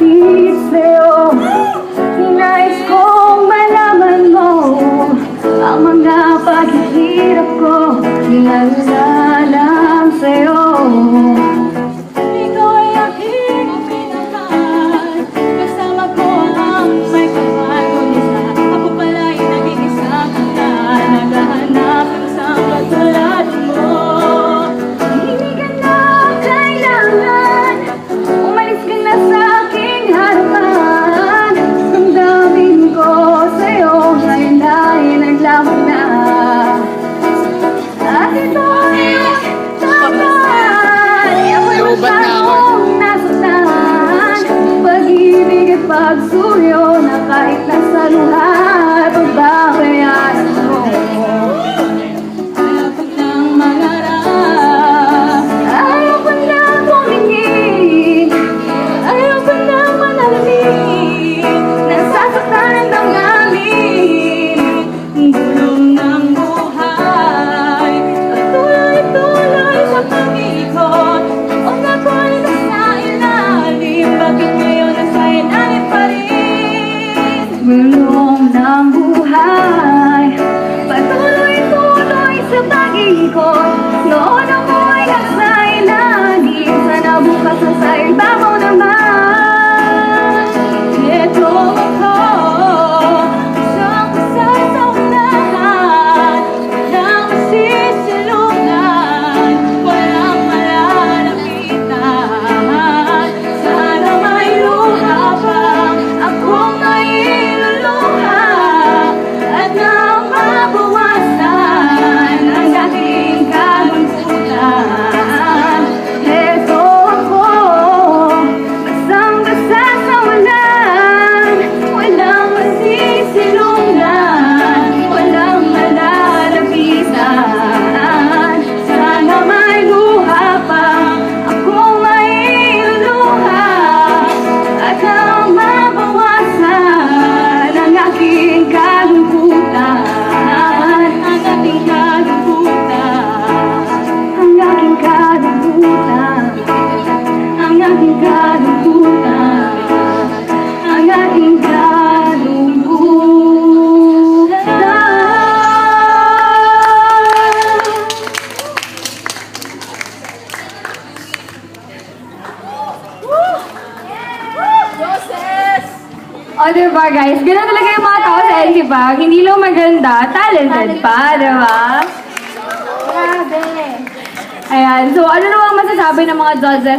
pag-ibig sa'yo. Nais kong malaman mo ang mga paghihirap ko, nalalang sa'yo. Ikaw ay aking pinagmahal, kasama ko ang may kapal. Kung isa, ako pala'y naging isang kanta, naghahanap ng isang katulad mo. Hindi ka na kailangan, umalis ka na sa aking harapan. Damdamin ko sa'yo, ngayon ay naglaho na. At ito ay tapat, ako masyadong nasaktan. Pag-ibig at pagsuyo na kahit nasa luha, pagbabayaran mo. Ayaw ko nang mangarap, ayaw ko nang tumingin, ayaw ko nang manalamin. Nasasaktan ang damdamin, gulong ng buhay. Patuloy-tuloy sa pag-ikot, o nako'y nasa ilalim. Bakit ngayon nasa ilalim pa rin? Gulong ng buhay. Patuloy-tuloy sa pag-ikot, noon ako'y nasa ilalim. Sana bukas nasa ibabaw naman. Ito ako, isang kasal sa unahan, walang masisilungan, walang malalapitan. Sana may luha pang akong mailuluha, at nang mabawasan ang aking kalungkutan. Ito ako, basang-basa sa walang, walang masisilungan, walang malalapitan. Sana may luha pang akong mailuluha, at nang mabawasan ang aking kalungkutan. Ang aking kalungkutan, ang aking kalungkutan, ang aking kalungkutan, ang aking O, diba guys? Ganun talaga yung mga tao sa NCPAG. Hindi lang maganda, talented pa, diba? Grabe. Ayan. So, ano namang masasabi ng mga judges